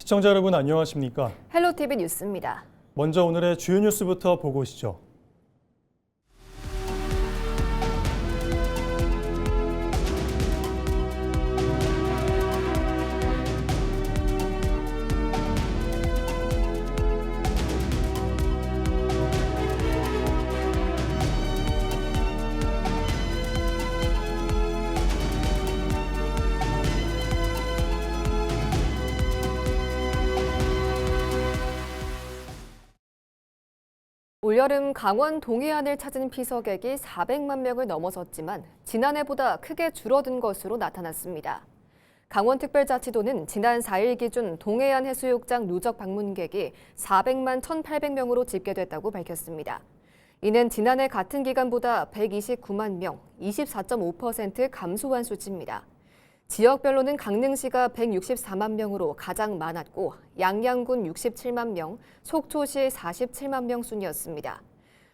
시청자 여러분 안녕하십니까? 헬로티비 뉴스입니다. 먼저 오늘의 주요 뉴스부터 보고 오시죠. 올여름 강원 동해안을 찾은 피서객이 400만 명을 넘어섰지만 지난해보다 크게 줄어든 것으로 나타났습니다. 강원특별자치도는 지난 4일 기준 동해안 해수욕장 누적 방문객이 400만 1,800명으로 집계됐다고 밝혔습니다. 이는 지난해 같은 기간보다 129만 명, 24.5% 감소한 수치입니다. 지역별로는 강릉시가 164만 명으로 가장 많았고 양양군 67만 명, 속초시 47만 명 순이었습니다.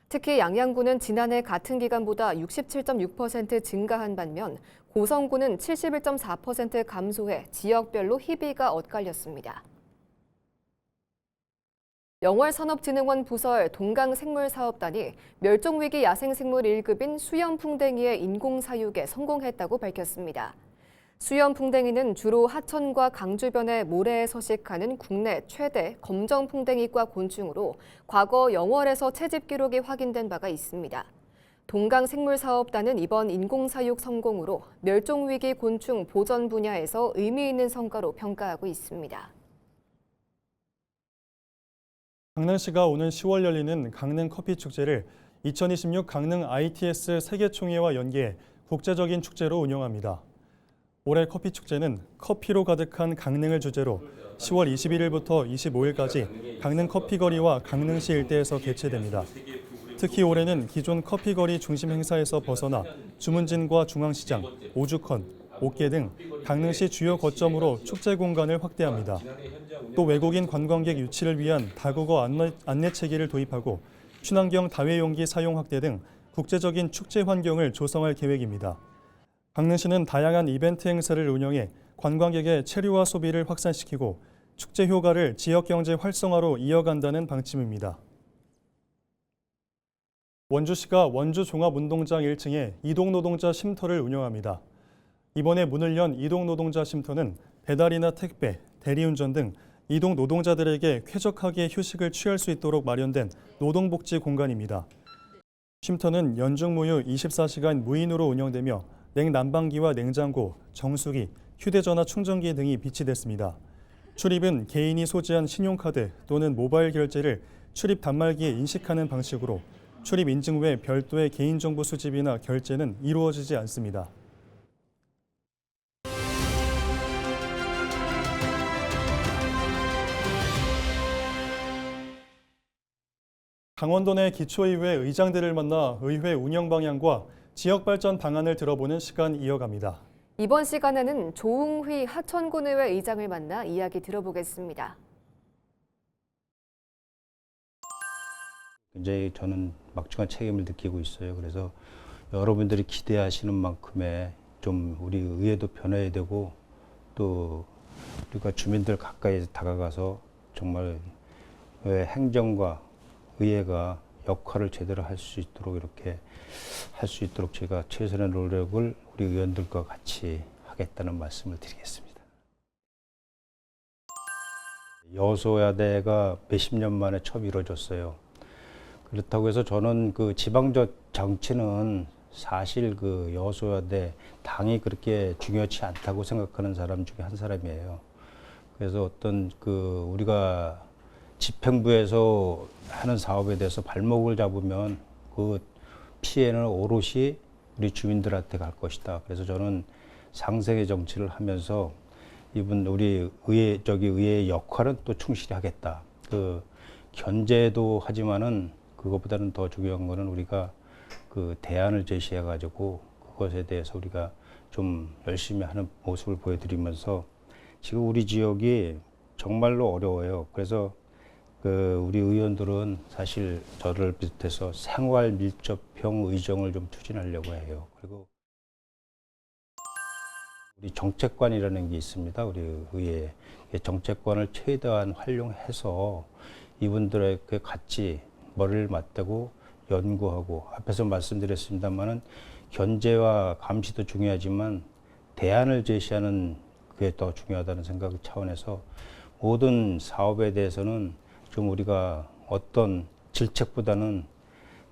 특히 양양군은 지난해 같은 기간보다 67.6% 증가한 반면 고성군은 71.4% 감소해 지역별로 희비가 엇갈렸습니다. 영월산업진흥원 부설 동강생물사업단이 멸종위기 야생생물 1급인 수염풍뎅이의 인공사육에 성공했다고 밝혔습니다. 수염풍뎅이는 주로 하천과 강 주변의 모래에 서식하는 국내 최대 검정풍뎅이과 곤충으로 과거 영월에서 채집 기록이 확인된 바가 있습니다. 동강생물사업단은 이번 인공사육 성공으로 멸종위기 곤충 보전 분야에서 의미 있는 성과로 평가하고 있습니다. 강릉시가 오는 10월 열리는 강릉 커피 축제를 2026 강릉 ITS 세계총회와 연계해 국제적인 축제로 운영합니다. 올해 커피 축제는 커피로 가득한 강릉을 주제로 10월 21일부터 25일까지 강릉 커피거리와 강릉시 일대에서 개최됩니다. 특히 올해는 기존 커피거리 중심 행사에서 벗어나 주문진과 중앙시장, 오죽헌, 옥계 등 강릉시 주요 거점으로 축제 공간을 확대합니다. 또 외국인 관광객 유치를 위한 다국어 안내 체계를 도입하고 친환경 다회용기 사용 확대 등 국제적인 축제 환경을 조성할 계획입니다. 강릉시는 다양한 이벤트 행사를 운영해 관광객의 체류와 소비를 확산시키고 축제 효과를 지역경제 활성화로 이어간다는 방침입니다. 원주시가 원주 종합운동장 1층에 이동노동자 쉼터를 운영합니다. 이번에 문을 연 이동노동자 쉼터는 배달이나 택배, 대리운전 등 이동 노동자들에게 쾌적하게 휴식을 취할 수 있도록 마련된 노동복지 공간입니다. 쉼터는 연중무휴 24시간 무인으로 운영되며 냉난방기와 냉장고, 정수기, 휴대전화 충전기 등이 비치됐습니다. 출입은 개인이 소지한 신용카드 또는 모바일 결제를 출입 단말기에 인식하는 방식으로 출입 인증 외 별도의 개인정보 수집이나 결제는 이루어지지 않습니다. 강원도 내 기초의회 의장들을 만나 의회 운영 방향과 지역 발전 방안을 들어보는 시간 이어갑니다. 이번 시간에는 조웅휘 하천군의회 의장을 만나 이야기 들어보겠습니다. 굉장히 저는 막중한 책임을 느끼고 있어요. 그래서 여러분들이 기대하시는 만큼의 좀 우리 의회도 변해야 되고 또 우리가 주민들 가까이 다가가서 정말 행정과 의회가 역할을 제대로 할 수 있도록 이렇게 할 수 있도록 제가 최선의 노력을 우리 의원들과 같이 하겠다는 말씀을 드리겠습니다. 여소야대가 몇십 년 만에 처음 이루어졌어요. 그렇다고 해서 저는 그 지방적 정치는 사실 그 여소야대 당이 그렇게 중요치 않다고 생각하는 사람 중에 한 사람이에요. 그래서 어떤 그 우리가 집행부에서 하는 사업에 대해서 발목을 잡으면 그 피해는 오롯이 우리 주민들한테 갈 것이다. 그래서 저는 상생의 정치를 하면서 이분 우리 의회의 역할은 또 충실히 하겠다. 그 견제도 하지만은 그것보다는 더 중요한 거는 우리가 그 대안을 제시해 가지고 그것에 대해서 우리가 좀 열심히 하는 모습을 보여드리면서 지금 우리 지역이 정말로 어려워요. 그래서 우리 의원들은 사실 저를 비롯해서 생활 밀접형 의정을 좀 추진하려고 해요. 그리고 우리 정책관이라는 게 있습니다. 우리 의회에 정책관을 최대한 활용해서 이분들에게 같이 머리를 맞대고 연구하고, 앞에서 말씀드렸습니다만은 견제와 감시도 중요하지만 대안을 제시하는 그게 더 중요하다는 생각 차원에서 모든 사업에 대해서는 좀 우리가 어떤 질책보다는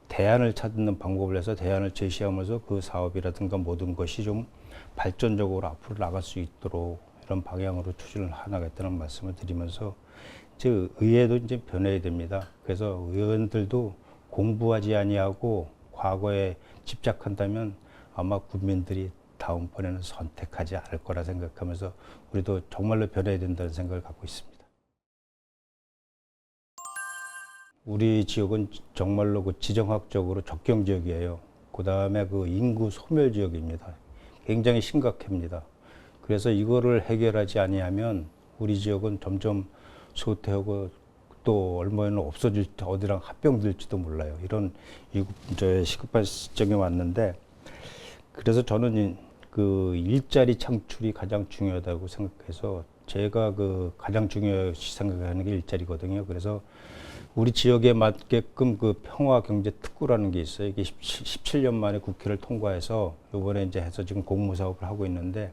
대안을 찾는 방법을 해서 대안을 제시하면서 그 사업이라든가 모든 것이 좀 발전적으로 앞으로 나갈 수 있도록 이런 방향으로 추진을 하나겠다는 말씀을 드리면서 이제 의회도 이제 변해야 됩니다. 그래서 의원들도 공부하지 아니하고 과거에 집착한다면 아마 국민들이 다음번에는 선택하지 않을 거라 생각하면서 우리도 정말로 변해야 된다는 생각을 갖고 있습니다. 우리 지역은 정말로 그 지정학적으로 적경 지역이에요. 그 다음에 그 인구 소멸 지역입니다. 굉장히 심각합니다. 그래서 이거를 해결하지 아니하면 우리 지역은 점점 소태하고 또 얼마에는 없어질 때 어디랑 합병될지도 몰라요. 이런 시급한 시점이 왔는데, 그래서 저는 그 일자리 창출이 가장 중요하다고 생각해서 제가 그 가장 중요시 생각하는 게 일자리거든요. 그래서 우리 지역에 맞게끔 그 평화경제특구라는 게 있어요. 이게 17년 만에 국회를 통과해서 이번에 이제 해서 지금 공모사업을 하고 있는데,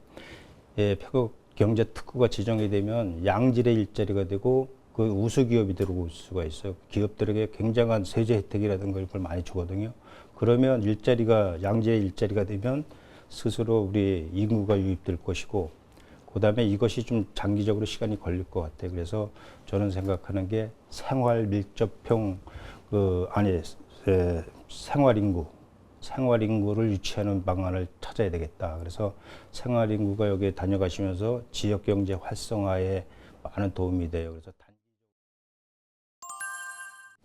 예, 평화경제특구가 지정이 되면 양질의 일자리가 되고 그 우수기업이 들어올 수가 있어요. 기업들에게 굉장한 세제 혜택이라든가 이걸 많이 주거든요. 그러면 양질의 일자리가 되면 스스로 우리 인구가 유입될 것이고, 그 다음에 이것이 좀 장기적으로 시간이 걸릴 것 같아요. 그래서 저는 생각하는 게 생활 밀접형, 생활인구를 유치하는 방안을 찾아야 되겠다. 그래서 생활인구가 여기에 다녀가시면서 지역경제 활성화에 많은 도움이 돼요. 그래서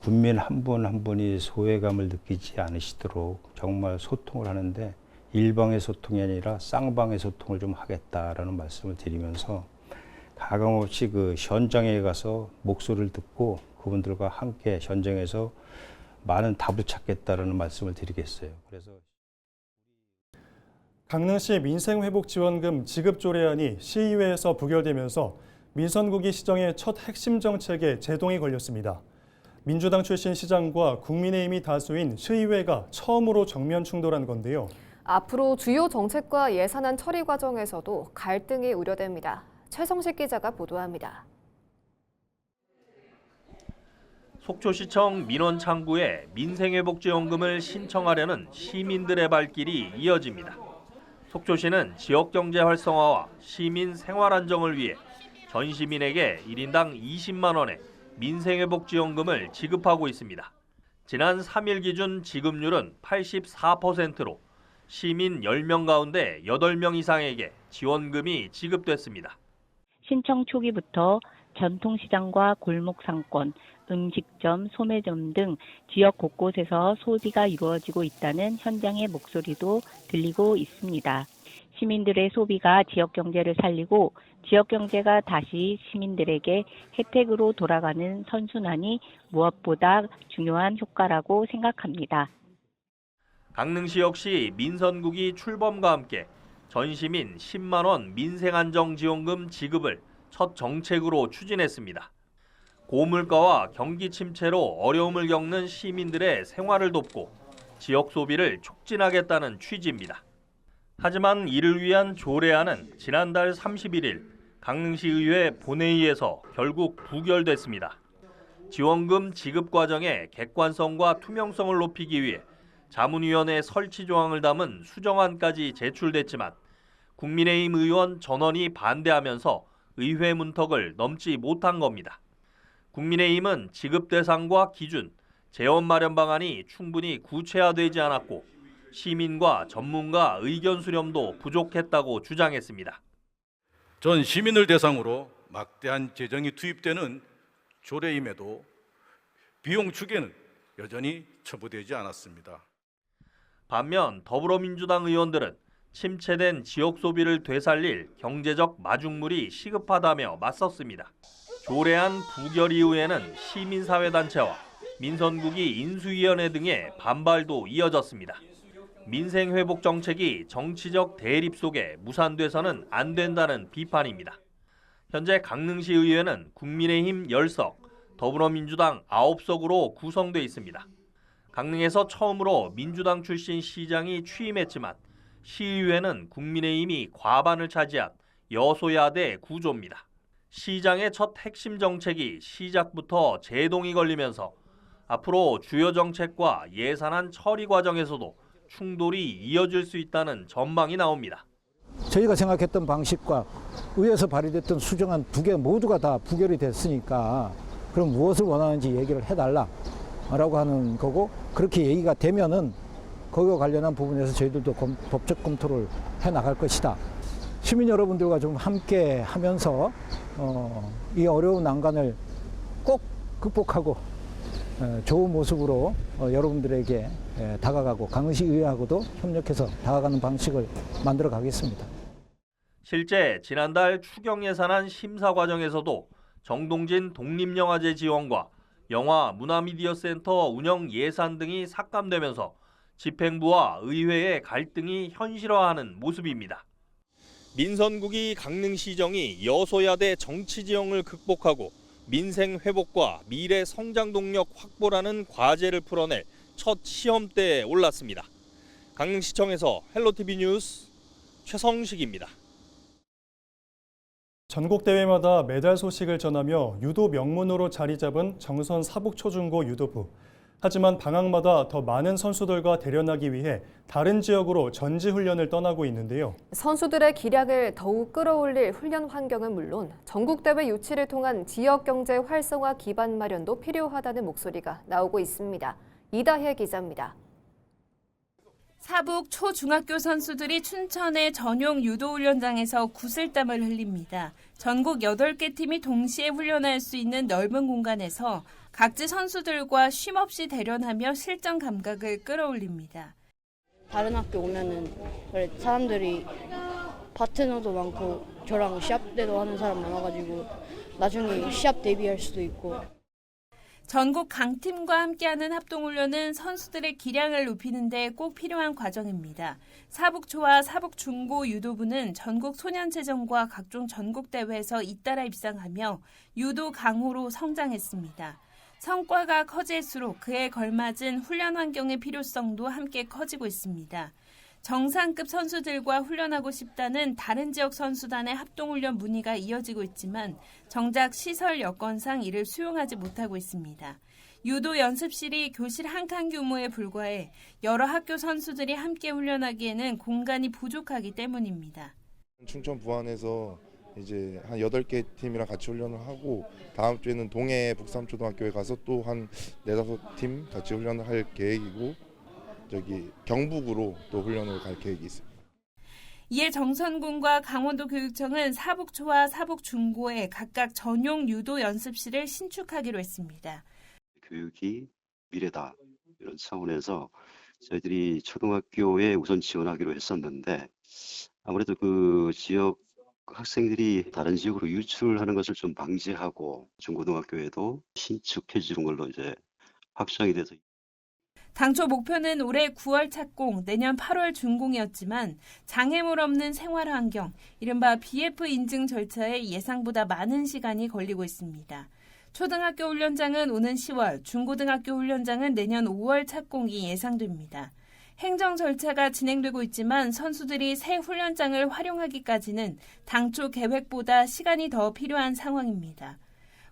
국민 한 분 한 분이 소외감을 느끼지 않으시도록 정말 소통을 하는데 일방의 소통이 아니라 쌍방의 소통을 좀 하겠다라는 말씀을 드리면서 가감없이 그 현장에 가서 목소리를 듣고 그분들과 함께 현장에서 많은 답을 찾겠다라는 말씀을 드리겠어요. 그래서 강릉시 민생회복지원금 지급 조례안이 시의회에서 부결되면서 민선국이 시정의 첫 핵심 정책에 제동이 걸렸습니다. 민주당 출신 시장과 국민의힘이 다수인 시의회가 처음으로 정면 충돌한 건데요. 앞으로 주요 정책과 예산안 처리 과정에서도 갈등이 우려됩니다. 최성식 기자가 보도합니다. 속초시청 민원창구에 민생회복지원금을 신청하려는 시민들의 발길이 이어집니다. 속초시는 지역경제 활성화와 시민 생활 안정을 위해 전 시민에게 1인당 20만 원의 민생회복지원금을 지급하고 있습니다. 지난 3일 기준 지급률은 84%로 시민 10명 가운데 8명 이상에게 지원금이 지급됐습니다. 신청 초기부터 전통시장과 골목상권, 음식점, 소매점 등 지역 곳곳에서 소비가 이루어지고 있다는 현장의 목소리도 들리고 있습니다. 시민들의 소비가 지역경제를 살리고 지역경제가 다시 시민들에게 혜택으로 돌아가는 선순환이 무엇보다 중요한 효과라고 생각합니다. 강릉시 역시 민선국이 출범과 함께 전 시민 10만 원 민생안정지원금 지급을 첫 정책으로 추진했습니다. 고물가와 경기 침체로 어려움을 겪는 시민들의 생활을 돕고 지역 소비를 촉진하겠다는 취지입니다. 하지만 이를 위한 조례안은 지난달 31일 강릉시의회 본회의에서 결국 부결됐습니다. 지원금 지급 과정의 객관성과 투명성을 높이기 위해 자문위원회 설치 조항을 담은 수정안까지 제출됐지만 국민의힘 의원 전원이 반대하면서 의회 문턱을 넘지 못한 겁니다. 국민의힘은 지급 대상과 기준, 재원 마련 방안이 충분히 구체화되지 않았고 시민과 전문가 의견 수렴도 부족했다고 주장했습니다. 전 시민을 대상으로 막대한 재정이 투입되는 조례임에도 비용 축에는 여전히 처부되지 않았습니다. 반면 더불어민주당 의원들은 침체된 지역 소비를 되살릴 경제적 마중물이 시급하다며 맞섰습니다. 조례안 부결 이후에는 시민사회단체와 민선국이 인수위원회 등의 반발도 이어졌습니다. 민생회복 정책이 정치적 대립 속에 무산돼서는 안 된다는 비판입니다. 현재 강릉시 의회는 국민의힘 10석, 더불어민주당 9석으로 구성돼 있습니다. 강릉에서 처음으로 민주당 출신 시장이 취임했지만 시의회는 국민의힘이 과반을 차지한 여소야대 구조입니다. 시장의 첫 핵심 정책이 시작부터 제동이 걸리면서 앞으로 주요 정책과 예산안 처리 과정에서도 충돌이 이어질 수 있다는 전망이 나옵니다. 저희가 생각했던 방식과 의회에서 발의됐던 수정안 두 개 모두가 다 부결이 됐으니까 그럼 무엇을 원하는지 얘기를 해달라라고 하는 거고, 그렇게 얘기가 되면은 거기와 관련한 부분에서 저희들도 법적 검토를 해나갈 것이다. 시민 여러분들과 좀 함께 하면서 이 어려운 난관을 꼭 극복하고 좋은 모습으로 여러분들에게 다가가고 강릉시 의회하고도 협력해서 다가가는 방식을 만들어 가겠습니다. 실제 지난달 추경 예산안 심사 과정에서도 정동진 독립영화제 지원과 영화 문화미디어센터 운영 예산 등이 삭감되면서 집행부와 의회의 갈등이 현실화하는 모습입니다. 민선국이 강릉시정이 여소야대 정치 지형을 극복하고 민생 회복과 미래 성장 동력 확보라는 과제를 풀어낼 첫 시험대에 올랐습니다. 강릉시청에서 헬로티비 뉴스 최성식입니다. 전국대회마다 메달 소식을 전하며 유도 명문으로 자리 잡은 정선 사북초중고 유도부. 하지만 방학마다 더 많은 선수들과 대련하기 위해 다른 지역으로 전지훈련을 떠나고 있는데요. 선수들의 기량을 더욱 끌어올릴 훈련 환경은 물론 전국대회 유치를 통한 지역경제 활성화 기반 마련도 필요하다는 목소리가 나오고 있습니다. 이다혜 기자입니다. 사북 초중학교 선수들이 춘천의 전용 유도훈련장에서 구슬땀을 흘립니다. 전국 8개 팀이 동시에 훈련할 수 있는 넓은 공간에서 각지 선수들과 쉼없이 대련하며 실전 감각을 끌어올립니다. 다른 학교 오면은 사람들이 파트너도 많고 저랑 시합 때도 하는 사람 많아가지고 나중에 시합 대비할 수도 있고. 전국 강팀과 함께하는 합동훈련은 선수들의 기량을 높이는 데 꼭 필요한 과정입니다. 사북초와 사북중고 유도부는 전국 소년체전과 각종 전국대회에서 잇따라 입상하며 유도 강호로 성장했습니다. 성과가 커질수록 그에 걸맞은 훈련 환경의 필요성도 함께 커지고 있습니다. 정상급 선수들과 훈련하고 싶다는 다른 지역 선수단의 합동훈련 문의가 이어지고 있지만 정작 시설 여건상 이를 수용하지 못하고 있습니다. 유도 연습실이 교실 한 칸 규모에 불과해 여러 학교 선수들이 함께 훈련하기에는 공간이 부족하기 때문입니다. 충청 부안에서 이제 한 8개 팀이랑 같이 훈련을 하고 다음 주에는 동해 북삼초등학교에 가서 또 한 4-5팀 같이 훈련을 할 계획이고 경북으로 또 훈련을 갈 계획이 있습니다. 이에 정선군과 강원도교육청은 사북초와 사북중고에 각각 전용 유도 연습실을 신축하기로 했습니다. 교육이 미래다 이런 차원에서 저희들이 초등학교에 우선 지원하기로 했었는데 아무래도 그 지역 학생들이 다른 지역으로 유출하는 것을 좀 방지하고 중고등학교에도 신축해 주는 걸로 이제 확정이 돼서. 당초 목표는 올해 9월 착공, 내년 8월 준공이었지만 장애물 없는 생활 환경, 이른바 BF 인증 절차에 예상보다 많은 시간이 걸리고 있습니다. 초등학교 훈련장은 오는 10월, 중고등학교 훈련장은 내년 5월 착공이 예상됩니다. 행정 절차가 진행되고 있지만 선수들이 새 훈련장을 활용하기까지는 당초 계획보다 시간이 더 필요한 상황입니다.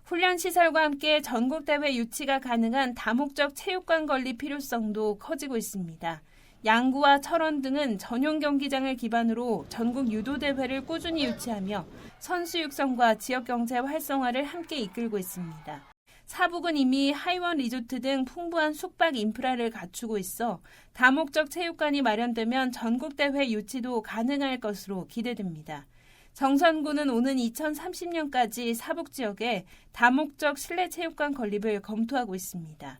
훈련시설과 함께 전국대회 유치가 가능한 다목적 체육관 건립 필요성도 커지고 있습니다. 양구와 철원 등은 전용 경기장을 기반으로 전국 유도대회를 꾸준히 유치하며 선수 육성과 지역경제 활성화를 함께 이끌고 있습니다. 사북은 이미 하이원 리조트 등 풍부한 숙박 인프라를 갖추고 있어 다목적 체육관이 마련되면 전국대회 유치도 가능할 것으로 기대됩니다. 정선군은 오는 2030년까지 사북 지역에 다목적 실내 체육관 건립을 검토하고 있습니다.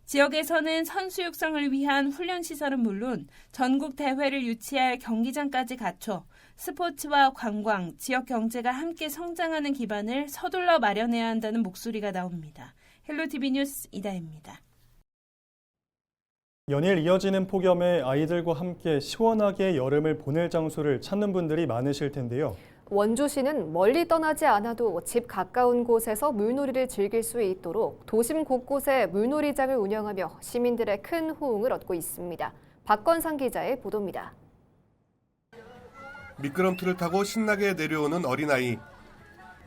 지역에서는 선수 육성을 위한 훈련시설은 물론 전국 대회를 유치할 경기장까지 갖춰 스포츠와 관광, 지역 경제가 함께 성장하는 기반을 서둘러 마련해야 한다는 목소리가 나옵니다. 헬로티비 뉴스 이다혜입니다. 연일 이어지는 폭염에 아이들과 함께 시원하게 여름을 보낼 장소를 찾는 분들이 많으실 텐데요. 원주시는 멀리 떠나지 않아도 집 가까운 곳에서 물놀이를 즐길 수 있도록 도심 곳곳에 물놀이장을 운영하며 시민들의 큰 호응을 얻고 있습니다. 박건상 기자의 보도입니다. 미끄럼틀을 타고 신나게 내려오는 어린아이.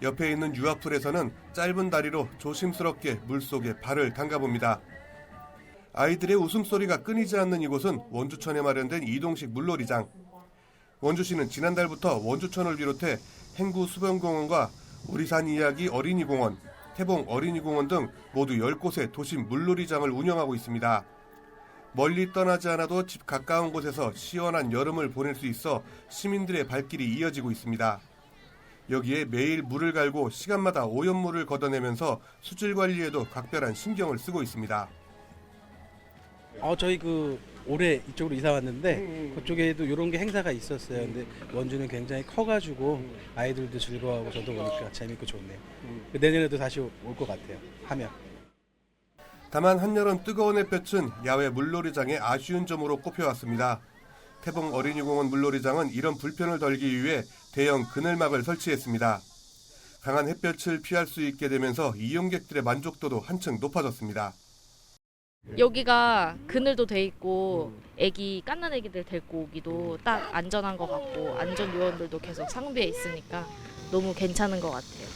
옆에 있는 유아풀에서는 짧은 다리로 조심스럽게 물속에 발을 담가봅니다. 아이들의 웃음소리가 끊이지 않는 이곳은 원주천에 마련된 이동식 물놀이장. 원주시는 지난달부터 원주천을 비롯해 행구 수변공원과 오리산 이야기 어린이공원, 태봉 어린이공원 등 모두 10곳의 도심 물놀이장을 운영하고 있습니다. 멀리 떠나지 않아도 집 가까운 곳에서 시원한 여름을 보낼 수 있어 시민들의 발길이 이어지고 있습니다. 여기에 매일 물을 갈고 시간마다 오염물을 걷어내면서 수질 관리에도 각별한 신경을 쓰고 있습니다. 저희 올해 이쪽으로 이사 왔는데 그쪽에도 이런 게 행사가 있었어요. 근데 원주는 굉장히 커가지고 아이들도 즐거워하고 저도 보니까 재밌고 좋네요. 내년에도 다시 올 것 같아요. 하면. 다만 한여름 뜨거운 햇볕은 야외 물놀이장의 아쉬운 점으로 꼽혀왔습니다. 태봉 어린이공원 물놀이장은 이런 불편을 덜기 위해 대형 그늘막을 설치했습니다. 강한 햇볕을 피할 수 있게 되면서 이용객들의 만족도도 한층 높아졌습니다. 여기가 그늘도 돼 있고 깐난 애기들 데리고 오기도 딱 안전한 것 같고 안전 요원들도 계속 상비에 있으니까 너무 괜찮은 것 같아요.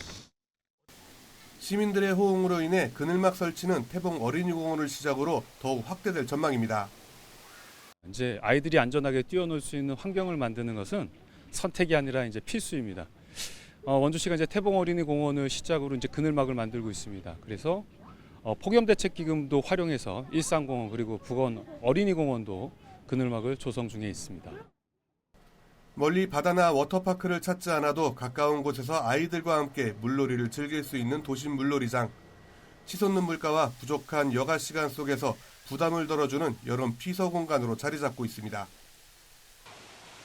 시민들의 호응으로 인해 그늘막 설치는 태봉 어린이공원을 시작으로 더욱 확대될 전망입니다. 이제 아이들이 안전하게 뛰어놀 수 있는 환경을 만드는 것은 선택이 아니라 이제 필수입니다. 원주시가 이제 태봉 어린이공원을 시작으로 이제 그늘막을 만들고 있습니다. 그래서 폭염대책기금도 활용해서 일산공원 그리고 북원 어린이공원도 그늘막을 조성 중에 있습니다. 멀리 바다나 워터파크를 찾지 않아도 가까운 곳에서 아이들과 함께 물놀이를 즐길 수 있는 도심 물놀이장. 치솟는 물가와 부족한 여가 시간 속에서 부담을 덜어주는 여름 피서 공간으로 자리 잡고 있습니다.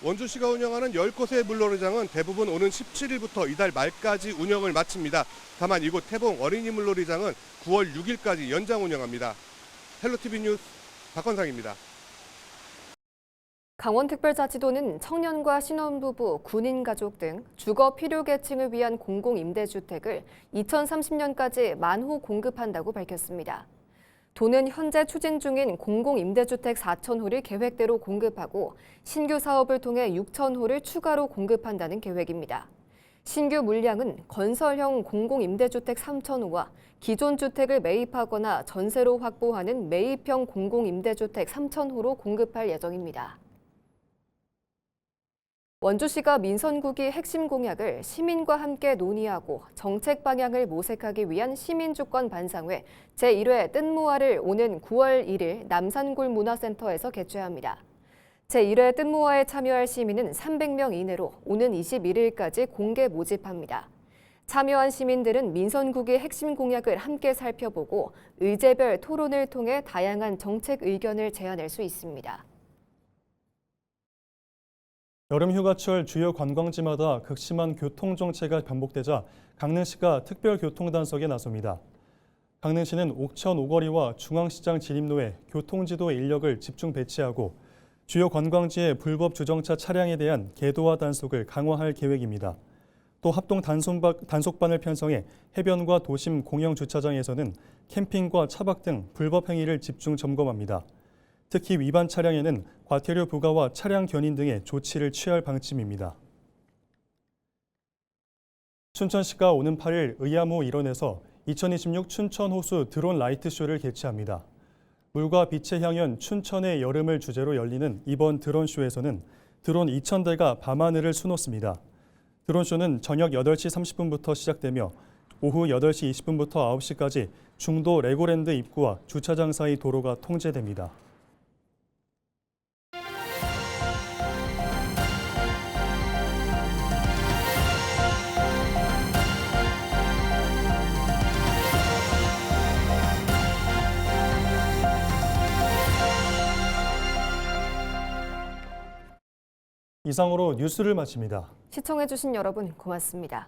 원주시가 운영하는 10곳의 물놀이장은 대부분 오는 17일부터 이달 말까지 운영을 마칩니다. 다만 이곳 태봉 어린이 물놀이장은 9월 6일까지 연장 운영합니다. 헬로티비 뉴스 박건상입니다. 강원특별자치도는 청년과 신혼부부, 군인 가족 등 주거 필요 계층을 위한 공공임대주택을 2030년까지 만호 공급한다고 밝혔습니다. 도는 현재 추진 중인 공공임대주택 4,000호를 계획대로 공급하고 신규 사업을 통해 6,000호를 추가로 공급한다는 계획입니다. 신규 물량은 건설형 공공임대주택 3,000호와 기존 주택을 매입하거나 전세로 확보하는 매입형 공공임대주택 3,000호로 공급할 예정입니다. 원주시가 민선국이 핵심 공약을 시민과 함께 논의하고 정책 방향을 모색하기 위한 시민주권 반상회 제1회 뜬모아를 오는 9월 1일 남산골 문화센터에서 개최합니다. 제1회 뜬모아에 참여할 시민은 300명 이내로 오는 21일까지 공개 모집합니다. 참여한 시민들은 민선국의 핵심 공약을 함께 살펴보고 의제별 토론을 통해 다양한 정책 의견을 제안할 수 있습니다. 여름 휴가철 주요 관광지마다 극심한 교통 정체가 반복되자 강릉시가 특별교통단속에 나섭니다. 강릉시는 옥천 오거리와 중앙시장 진입로에 교통지도 인력을 집중 배치하고 주요 관광지의 불법 주정차 차량에 대한 계도화 단속을 강화할 계획입니다. 또 합동 단속반을 편성해 해변과 도심 공영 주차장에서는 캠핑과 차박 등 불법 행위를 집중 점검합니다. 특히 위반 차량에는 과태료 부과와 차량 견인 등의 조치를 취할 방침입니다. 춘천시가 오는 8일 의암호 일원에서 2026 춘천 호수 드론 라이트쇼를 개최합니다. 물과 빛의 향연 춘천의 여름을 주제로 열리는 이번 드론쇼에서는 드론 2,000대가 밤하늘을 수놓습니다. 드론쇼는 저녁 8시 30분부터 시작되며 오후 8시 20분부터 9시까지 중도 레고랜드 입구와 주차장 사이 도로가 통제됩니다. 이상으로 뉴스를 마칩니다. 시청해주신 여러분 고맙습니다.